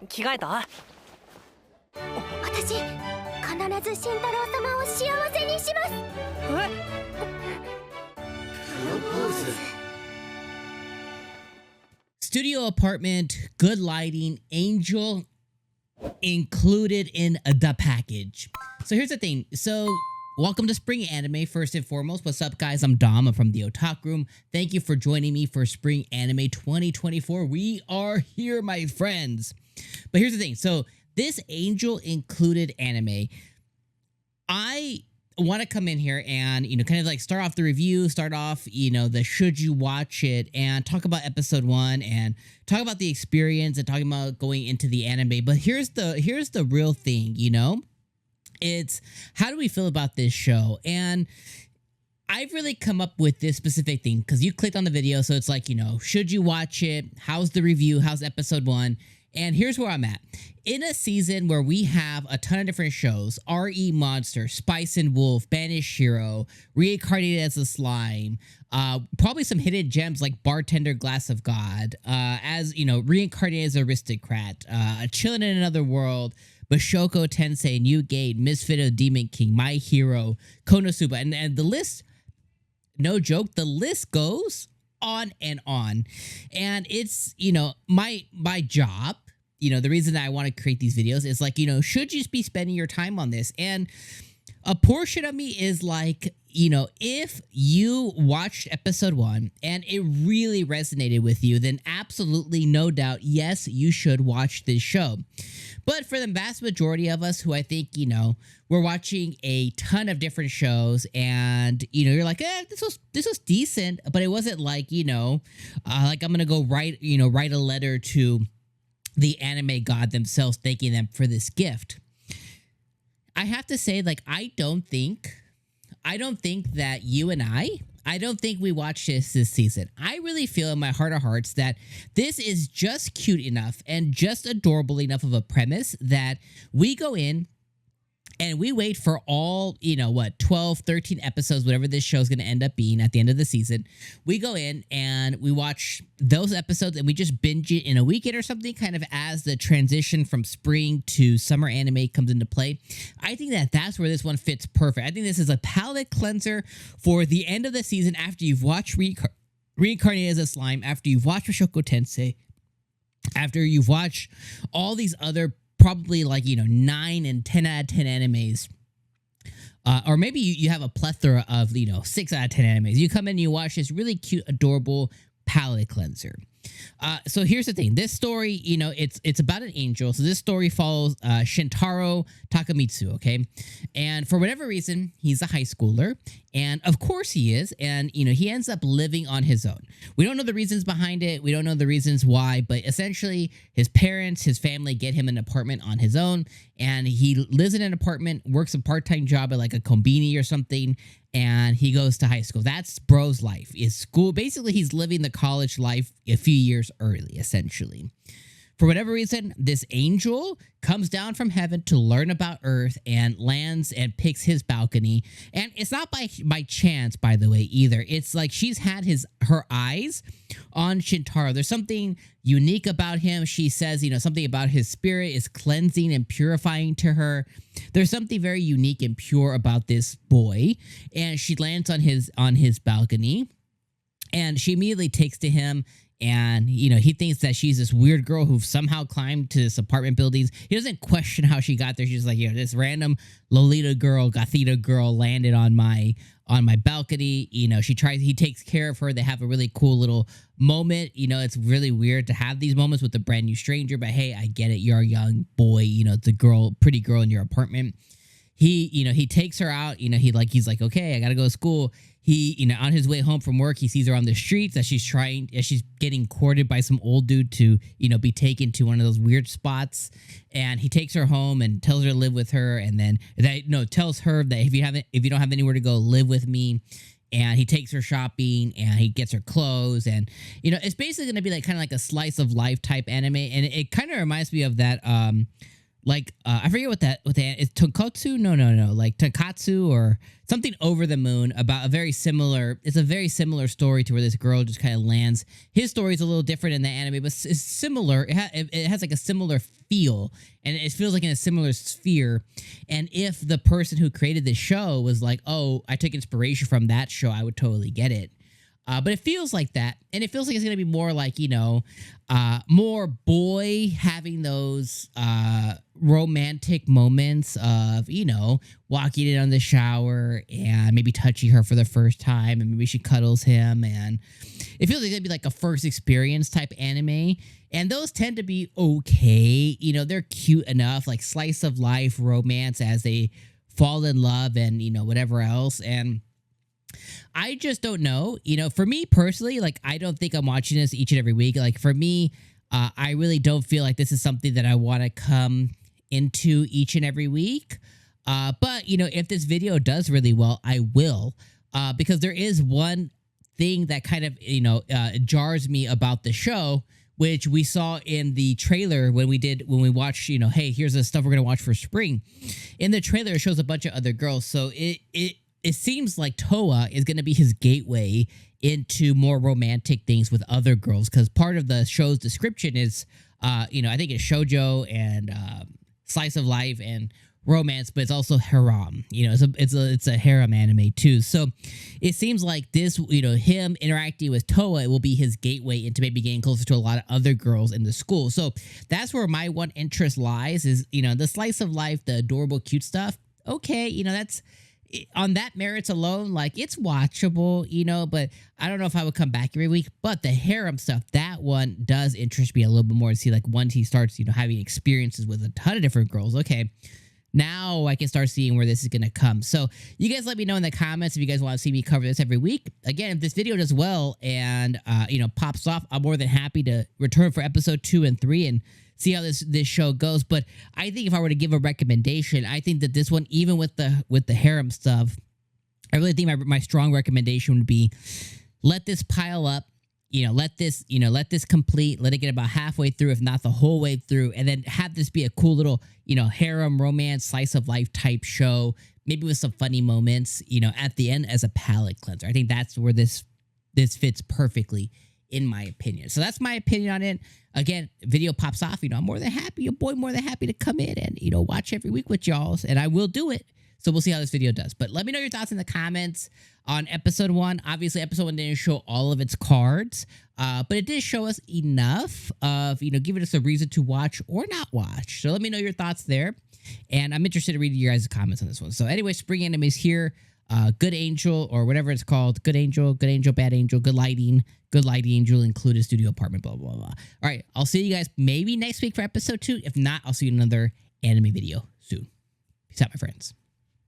着替えた？私、必ず慎太郎様を幸せにします。Studio apartment, good lighting, angel included in the package. So here's the thing. So welcome to Spring Anime, first and foremost. What's up, guys? I'm Dom. I'm from the Otaku Room. Thank you for joining me for Spring Anime 2024. We are here, my friends. But here's the thing. So this angel included anime, I want to come in here and, kind of like start off the review, the should you watch it, and talk about episode 1 and talk about the experience and talking about going into the anime. But here's the real thing, it's how do we feel about this show? And I've really come up with this specific thing because you clicked on the video. So it's like, should you watch it? How's the review? How's episode 1? And here's where I'm at. In a season where we have a ton of different shows, R.E. Monster, Spice and Wolf, Banished Hero, Reincarnated as a Slime, probably some hidden gems like Bartender Glass of God, Reincarnated as Aristocrat, Chillin' in Another World, Mushoku Tensei, New Gate, Misfit of Demon King, My Hero, Konosuba, and the list, no joke, the list goes on and on. And it's, my job, the reason that I want to create these videos is like, should you be spending your time on this? And a portion of me is like, if you watched episode 1 and it really resonated with you, then absolutely no doubt, yes, you should watch this show. But for the vast majority of us who I think, we're watching a ton of different shows and, you're like, this was decent, but it wasn't like, like I'm going to go write a letter to the anime god themselves, thanking them for this gift. I have to say, like, I don't think that you and I don't think we watched this season. I really feel in my heart of hearts that this is just cute enough and just adorable enough of a premise that we go in and we wait for all, 12, 13 episodes, whatever this show is going to end up being at the end of the season. We go in and we watch those episodes and we just binge it in a weekend or something, kind of as the transition from spring to summer anime comes into play. I think that that's where this one fits perfect. I think this is a palate cleanser for the end of the season after you've watched Reincarnated as a Slime, after you've watched Mushoku Tensei, after you've watched all these other probably like, 9 and 10 out of 10 animes. Or maybe you have a plethora of, 6 out of 10 animes. You come in and you watch this really cute, adorable palate cleanser. So here's the thing. This story, it's about an angel. So this story follows Shintaro Takamitsu, okay? And for whatever reason, he's a high schooler. And of course he is. And, he ends up living on his own. We don't know the reasons behind it. We don't know the reasons why. But essentially, his parents, his family get him an apartment on his own. And he lives in an apartment, works a part-time job at like a kombini or something. And he goes to high school. That's bro's life, is school. Basically, he's living the college life a few years early, essentially. For whatever reason, this angel comes down from heaven to learn about Earth and lands and picks his balcony. And it's not by chance, by the way, either. It's like she's had her eyes on Shintaro. There's something unique about him. She says, something about his spirit is cleansing and purifying to her. There's something very unique and pure about this boy. And she lands on his balcony. And she immediately takes to him. And, he thinks that she's this weird girl who somehow climbed to this apartment buildings. He doesn't question how she got there. She's like, this random Lolita girl, Gothita girl landed on my balcony. He takes care of her. They have a really cool little moment. It's really weird to have these moments with a brand new stranger, but hey, I get it. You're a young boy, it's a pretty girl in your apartment. He takes her out, he's like, okay, I gotta go to school. He, on his way home from work, he sees her on the streets as she's getting courted by some old dude to, be taken to one of those weird spots. And he takes her home and tells her to live with her. And then tells her that if you don't have anywhere to go, live with me. And he takes her shopping and he gets her clothes. And, it's basically going to be like kind of like a slice of life type anime. And it kind of reminds me of that, like I forget what that is, tonkotsu, no, like tonkatsu or something over the moon, about a very similar, it's a very similar story to where this girl just kind of lands. His story is a little different in the anime, but it's similar. It has like a similar feel, and it feels like in a similar sphere. And if the person who created this show was like, oh, I took inspiration from that show, I would totally get it. But it feels like that, and it feels like it's gonna be more like, you know, more boy having those romantic moments of, you know, walking in on the shower and maybe touching her for the first time, and maybe she cuddles him, and it feels like it's gonna be like a first experience type anime. And those tend to be okay, you know, they're cute enough, like slice of life romance as they fall in love and, you know, whatever else. And I just don't know. You know, for me personally, like, I don't think I'm watching this each and every week. Like, for me, I really don't feel like this is something that I want to come into each and every week. But, you know, if this video does really well, I will. Because there is one thing that kind of, you know, jars me about the show, which we saw in the trailer when we watched, you know, hey, here's the stuff we're going to watch for spring. In the trailer, it shows a bunch of other girls. So it seems like Toa is going to be his gateway into more romantic things with other girls, because part of the show's description is, you know, I think it's shoujo and slice of life and romance, but it's also harem. You know, it's a harem anime too. So it seems like this, you know, him interacting with Toa, it will be his gateway into maybe getting closer to a lot of other girls in the school. So that's where my one interest lies, is, you know, the slice of life, the adorable, cute stuff. Okay, you know, that's, on that merits alone, like, it's watchable, you know, but I don't know if I would come back every week. But the harem stuff, that one does interest me a little bit more to see, like, once he starts, you know, having experiences with a ton of different girls. Okay, now I can start seeing where this is going to come. So you guys let me know in the comments if you guys want to see me cover this every week. Again, if this video does well and, you know, pops off, I'm more than happy to return for episode 2 and 3 and see how this show goes. But I think if I were to give a recommendation, I think that this one, even with the harem stuff, I really think my strong recommendation would be, let this pile up, you know, let this complete, let it get about halfway through, if not the whole way through, and then have this be a cool little, you know, harem romance slice of life type show, maybe with some funny moments, you know, at the end as a palate cleanser. I think that's where this fits perfectly, in my opinion. So that's my opinion on it. Again, video pops off, you know, I'm more than happy, your boy more than happy to come in and, you know, watch every week with y'all, and I will do it. So we'll see how this video does. But let me know your thoughts in the comments on episode 1. Obviously, episode 1 didn't show all of its cards, but it did show us enough of, you know, giving us a reason to watch or not watch. So let me know your thoughts there, and I'm interested in reading your guys' comments on this one. So anyway, Spring Anime is here. Good Angel, or whatever it's called. Good Angel, Bad Angel, Good Lighting Angel, included studio apartment, blah, blah, blah. All right, I'll see you guys maybe next week for episode 2. If not, I'll see you in another anime video soon. Peace out, my friends.